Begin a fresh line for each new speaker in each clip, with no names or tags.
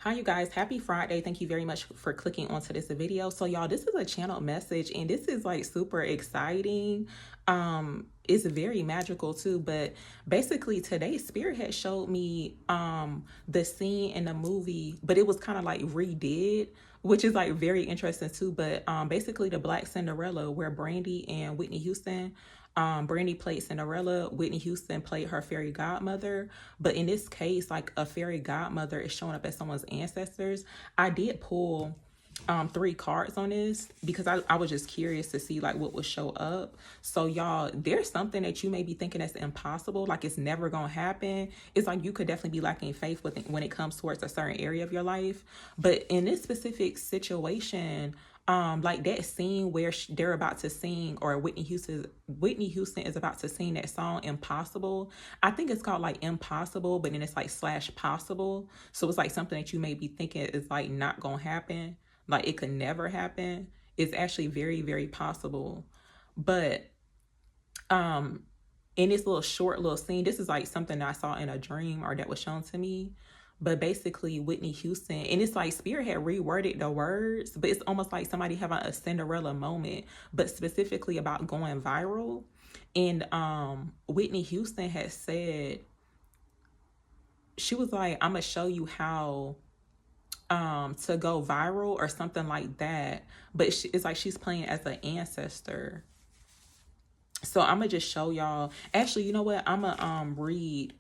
Hi you guys, happy Friday. Thank you very much for clicking onto this video. So y'all, this is a channel message and this is like super exciting. It's very magical too, but basically today Spirit had showed me the scene in the movie, but it was kind of like redid, which is like very interesting too. But basically the Black Cinderella where Brandy and Whitney Houston, Brandy played Cinderella, Whitney Houston played her fairy godmother. But in this case, like a fairy godmother is showing up as someone's ancestors. I did pull 3 cards on this because I was just curious to see like what would show up. So y'all, there's something that you may be thinking that's impossible, like it's never gonna happen. It's like you could definitely be lacking faith with it when it comes towards a certain area of your life. But in this specific situation, like that scene where they're about to sing, or Whitney Houston is about to sing that song Impossible. I think it's called like Impossible, but then it's like slash possible. So it's like something that you may be thinking is like not gonna happen, like it could never happen. It's actually very, very possible. But in this little short little scene, this is like something that I saw in a dream or that was shown to me. But basically Whitney Houston, and it's like Spirit had reworded the words, but it's almost like somebody having a Cinderella moment, but specifically about going viral. And Whitney Houston had said, she was like, I'm gonna show you how to go viral or something like that. But it's like she's playing as an ancestor. So I'm gonna just show y'all. Actually, you know what? I'm gonna read,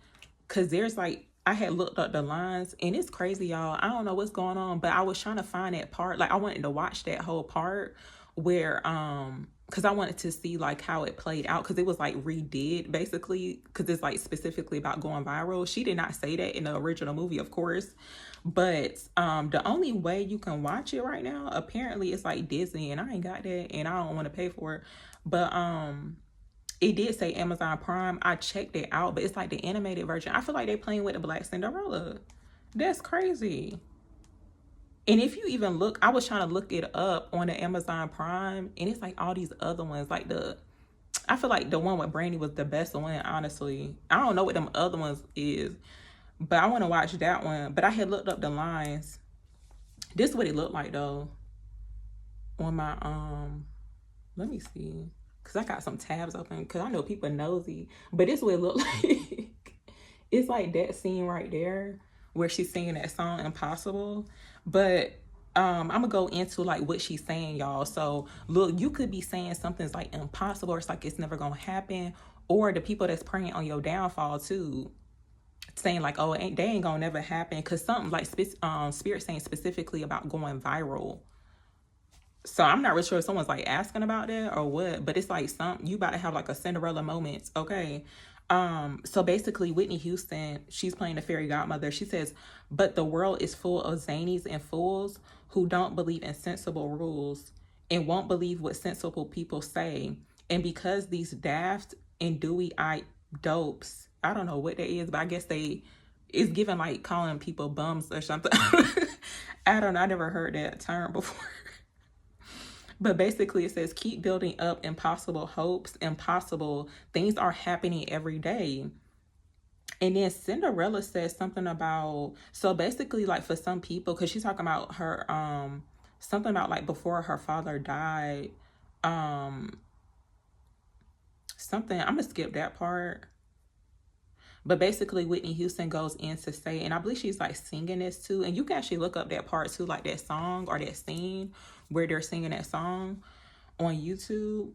because there's like, I had looked up the lines and it's crazy, y'all. I don't know what's going on, but I was trying to find that part. Like I wanted to watch that whole part where because I wanted to see like how it played out, because it was like redid basically, because it's like specifically about going viral. She did not say that in the original movie, of course. But the only way you can watch it right now, apparently it's like Disney, and I ain't got that and I don't want to pay for it. But it did say Amazon Prime. I checked it out, but it's like the animated version. I feel like they're playing with the Black Cinderella. That's crazy. And if you even look, I was trying to look it up on the Amazon Prime, and it's like all these other ones. Like I feel like the one with Brandy was the best one, honestly. I don't know what them other ones is, but I want to watch that one. But I had looked up the lines. This is what it looked like though. On my let me see. Because I got some tabs open, because I know people nosy. But this is what it look like. It's like that scene right there where she's singing that song Impossible. But I'm gonna go into like what she's saying, y'all. So look, you could be saying something's like impossible, or it's like it's never gonna happen. Or the people that's praying on your downfall too, saying like, oh, they ain't gonna never happen. Because something like Spirit saying specifically about going viral. So I'm not really sure if someone's like asking about that or what, but it's like you about to have like a Cinderella moment. Okay. So basically Whitney Houston, she's playing the fairy godmother. She says, but the world is full of zanies and fools who don't believe in sensible rules and won't believe what sensible people say. And because these daft and dewy-eyed dopes, I don't know what that is, but I guess it's given like calling people bums or something. I don't know. I never heard that term before. But basically it says, keep building up impossible hopes. Impossible things are happening every day. And then Cinderella says something about, so basically like for some people, because she's talking about her, something about like before her father died, something, I'm gonna skip that part. But basically Whitney Houston goes in to say, and I believe she's like singing this too, and you can actually look up that part too, like that song or that scene where they're singing that song on YouTube.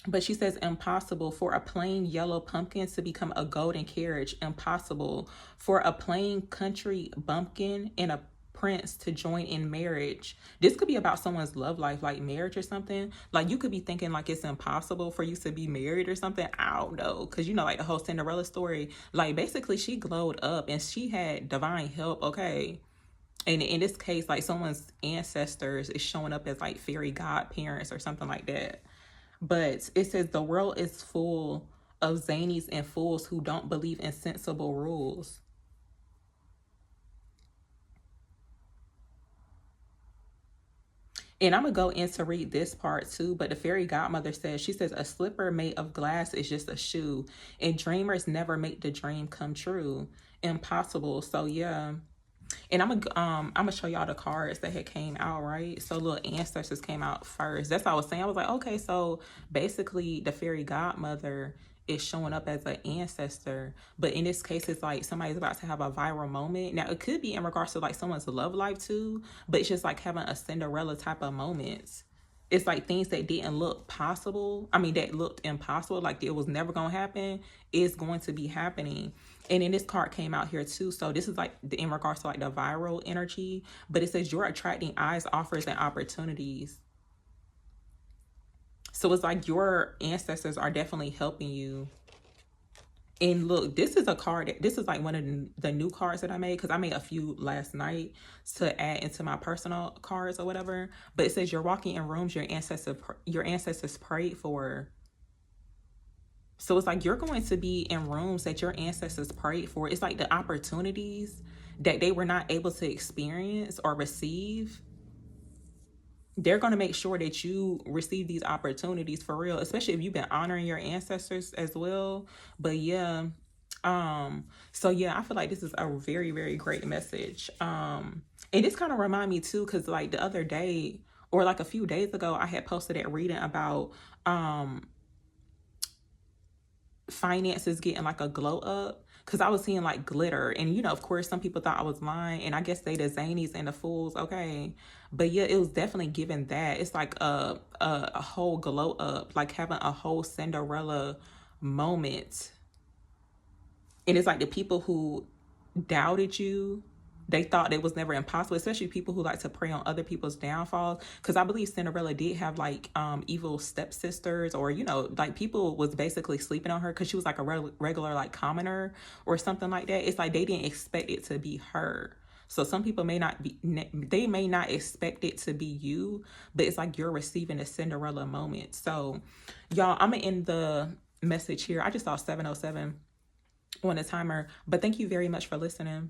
But she says, impossible for a plain yellow pumpkin to become a golden carriage. Impossible for a plain country bumpkin and a prince to join in marriage. This could be about someone's love life, like marriage or something. Like you could be thinking like it's impossible for you to be married or something. I don't know, because you know, like the whole Cinderella story, like basically she glowed up and she had divine help. Okay. And in this case, like someone's ancestors is showing up as like fairy godparents or something like that. But it says the world is full of zanies and fools who don't believe in sensible rules. And I'm going to go in to read this part too. But the fairy godmother says, she says, a slipper made of glass is just a shoe. And dreamers never make the dream come true. Impossible. So yeah. And I'm gonna show y'all the cards that had came out, right? So little Ancestors came out first. That's what I was saying. I was like, okay, so basically the fairy godmother is showing up as an ancestor, but in this case it's like somebody's about to have a viral moment. Now it could be in regards to like someone's love life too, but it's just like having a Cinderella type of moments. It's like things that didn't look possible. I mean, that looked impossible, like it was never gonna happen, is going to be happening. And then this card came out here too. So this is like in regards to like the viral energy, but it says you're attracting eyes, offers, and opportunities. So it's like your ancestors are definitely helping you. And look, this is a card. This is like one of the new cards that I made, because I made a few last night to add into my personal cards or whatever. But it says you're walking in rooms your ancestors prayed for. So it's like you're going to be in rooms that your ancestors prayed for. It's like the opportunities that they were not able to experience or receive. They're going to make sure that you receive these opportunities for real, especially if you've been honoring your ancestors as well. But yeah, so yeah, I feel like this is a very, very great message. And this kind of remind me too, because like the other day or like a few days ago, I had posted that reading about finances getting like a glow up, because I was seeing like glitter, and you know, of course some people thought I was lying, and I guess they the zanies and the fools, okay, but yeah, it was definitely given that it's like a whole glow up, like having a whole Cinderella moment. And it's like the people who doubted you, they thought it was never impossible, especially people who like to prey on other people's downfalls. Because I believe Cinderella did have like evil stepsisters, or you know, like people was basically sleeping on her because she was like a regular like commoner or something like that. It's like they didn't expect it to be her. So some people may not be, they may not expect it to be you, but it's like you're receiving a Cinderella moment. So y'all, I'm gonna end the message here. I just saw 707 on the timer, but thank you very much for listening.